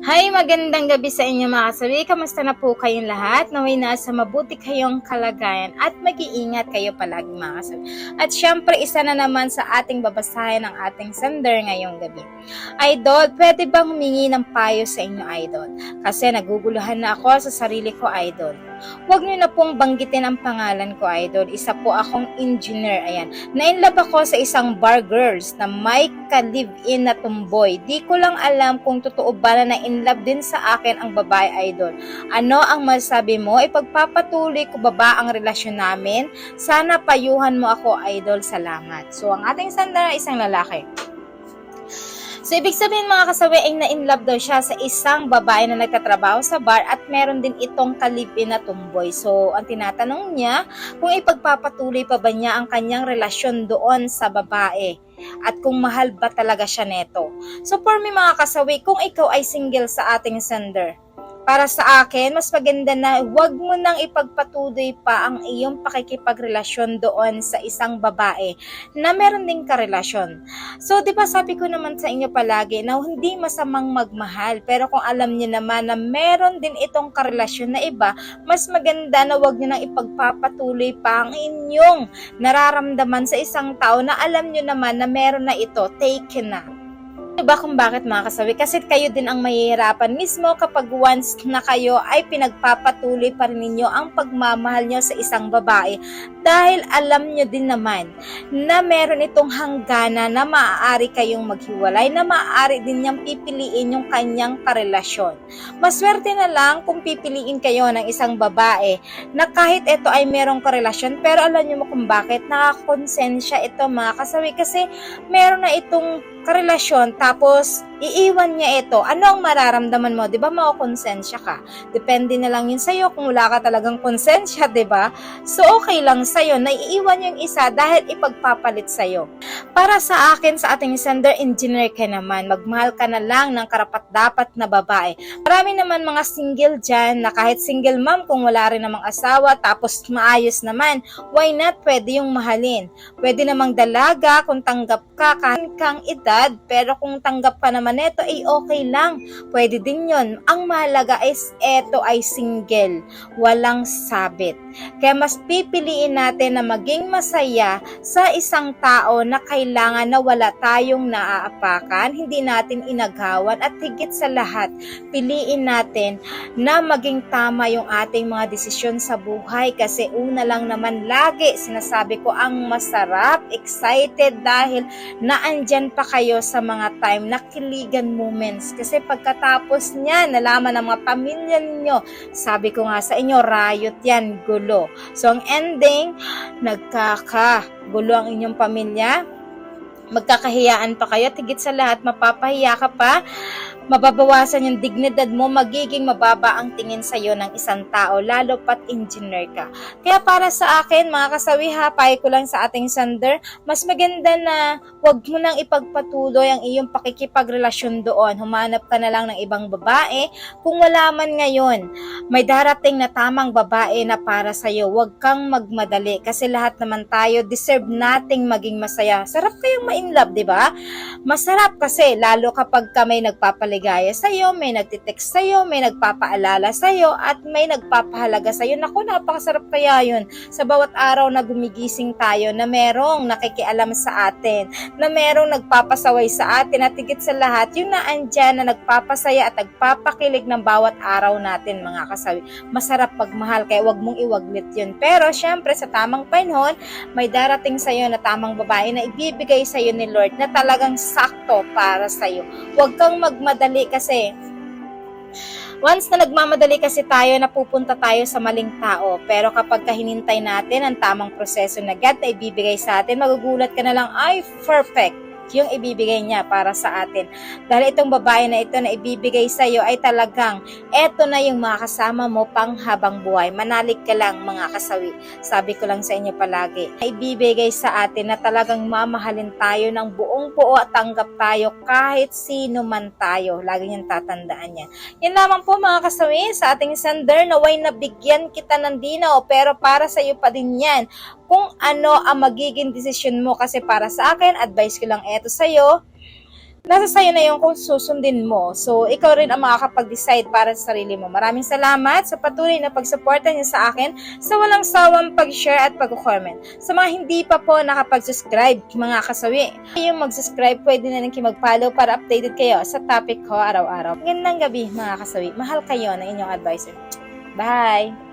Hi, magandang gabi sa inyo mga kasawi. Kamusta na po kayong lahat? Naway nasa mabuti kayong kalagayan at mag-iingat kayo palagi mga kasawi. At syempre, isa na naman sa ating babasahin ng ating sender ngayong gabi. Idol, pwede bang humingi ng payo sa inyo, Idol? Kasi naguguluhan na ako sa sarili ko, Idol. Huwag niyo na pong banggitin ang pangalan ko, Idol. Isa po akong engineer. Ayan. Na-inlove ako sa isang bar girls na may ka-live-in na tumboy. Di ko lang alam kung totoo ba na na-inlove din sa akin ang babae, Idol. Ano ang masasabi mo? Ipagpapatuloy ko ba ang relasyon namin? Sana payuhan mo ako, Idol. Salamat. So, ang ating sandara ay isang lalaki. So, ibig sabihin mga kasawi ay na-inlove daw siya sa isang babae na nagtatrabaho sa bar at meron din itong kalipin na tumboy. So, ang tinatanong niya, kung ipagpapatuloy pa ba niya ang kanyang relasyon doon sa babae at kung mahal ba talaga siya neto. So, for me mga kasawi, kung ikaw ay single sa ating sender, para sa akin, mas maganda na huwag mo nang ipagpatuloy pa ang iyong pakikipagrelasyon doon sa isang babae na meron ding karelasyon. So, di ba sabi ko naman sa inyo palagi na hindi masamang magmahal, pero kung alam niyo naman na meron din itong karelasyon na iba, mas maganda na huwag niyo nang ipagpapatuloy pa ang inyong nararamdaman sa isang tao na alam niyo naman na meron na ito, taken na. Diba kung bakit mga kasawi? Kasi kayo din ang mahihirapan mismo kapag once na kayo ay pinagpapatuloy pa rin ninyo ang pagmamahal nyo sa isang babae dahil alam nyo din naman na meron itong hanggana na maaari kayong maghiwalay, na maaari din niyang pipiliin yung kanyang karelasyon. Maswerte na lang kung pipiliin kayo ng isang babae na kahit ito ay merong karelasyon, pero alam nyo mo kung bakit nakakonsensya ito mga kasawi, kasi meron na itong karelasyon tapos iiwan niya ito. Ano ang mararamdaman mo? 'Di ba makokonsensya ka? Depende na lang 'yun sa iyo kung wala ka talagang konsensya, 'di ba? So okay lang sa iyo na iiwan yung isa dahil ipagpapalit sa iyo. Para sa akin, sa ating sender, engineer ka naman. Magmahal ka na lang ng karapat-dapat na babae. Marami naman mga single diyan na kahit single mom kung wala rin namang asawa tapos maayos naman, why not pwede yung mahalin? Pwede namang dalaga kung tanggap ka kahit kang edad, pero kung tanggap ka naman ito, ay okay lang. Pwede din yon. Ang mahalaga is ito ay single, walang sabit. Kaya mas pipiliin natin na maging masaya sa isang tao na kailangan na wala tayong naaapakan, hindi natin inagawan, at higit sa lahat, piliin natin na maging tama yung ating mga desisyon sa buhay, kasi una lang naman lagi sinasabi ko ang masarap, excited dahil naandyan pa kayo sa mga time na kiligan moments, kasi pagkatapos niya nalaman ng mga pamilya ninyo, sabi ko nga sa inyo, riot yan, gulo. So ang ending, nagkakagulo ang inyong pamilya, magkakahiyaan pa kayo, tigit sa lahat mapapahiya ka pa, mababawasan yung dignidad mo, magiging mababa ang tingin sa iyo ng isang tao, lalo pat engineer ka. Kaya para sa akin, mga kasawi, payo ko lang sa ating sender, mas maganda na wag mo nang ipagpatuloy ang iyong pakikipagrelasyon doon. Humanap ka na lang ng ibang babae. Kung wala man ngayon, may darating na tamang babae na para sa iyo. Huwag kang magmadali, kasi lahat naman tayo deserve nating maging masaya. Sarap kayong ma-inlove, di ba? Masarap kasi lalo kapag may nagpapaligaya sa'yo, may nagtitext sa'yo, may nagpapaalala sa'yo, at may nagpapahalaga sa'yo. Naku, napakasarap kaya yun. Sa bawat araw na gumigising tayo, na merong nakikialam sa atin, na merong nagpapasaway sa atin, at higit sa lahat, yun na andyan na nagpapasaya at nagpapakilig ng bawat araw natin, mga kasawi. Masarap pagmahal, kaya wag mong iwaglit yun. Pero syempre, sa tamang panahon, may darating sa'yo na tamang babae na ibibigay sa'yo ni Lord na talagang sakto para sa'yo. Huwag kang magmadali, kasi once na nagmamadali kasi tayo, napupunta tayo sa maling tao. Pero kapag hinintay natin ang tamang proseso na God na ibibigay sa atin, magugulat ka na lang, ay perfect yung ibibigay niya para sa atin. Dahil itong babae na ito na ibibigay sa iyo ay talagang eto na yung makakasama mo pang habang buhay. Manalig ka lang, mga kasawi. Sabi ko lang sa inyo palagi, ibibigay sa atin na talagang mamahalin tayo ng buong buo at tanggap tayo kahit sino man tayo. Lagi niyang tatandaan yan. Yan lamang po, mga kasawi, sa ating sender, naway nabigyan kita ng dinaw, pero para sa iyo pa din yan kung ano ang magiging desisyon mo, kasi para sa akin, advice ko lang eto sa'yo, nasa sayo na yung kung susundin mo. So, ikaw rin ang makakapag-decide para sa sarili mo. Maraming salamat sa patuloy na pagsuporta niyo sa akin sa walang sawang pag-share at pag-comment. Sa mga hindi pa po nakapag-subscribe, mga kasawi, yung mag-subscribe, pwede na rin kayo mag-follow para updated kayo sa topic ko araw-araw. Magandang gabi, mga kasawi. Mahal kayo ng inyong advisor. Bye!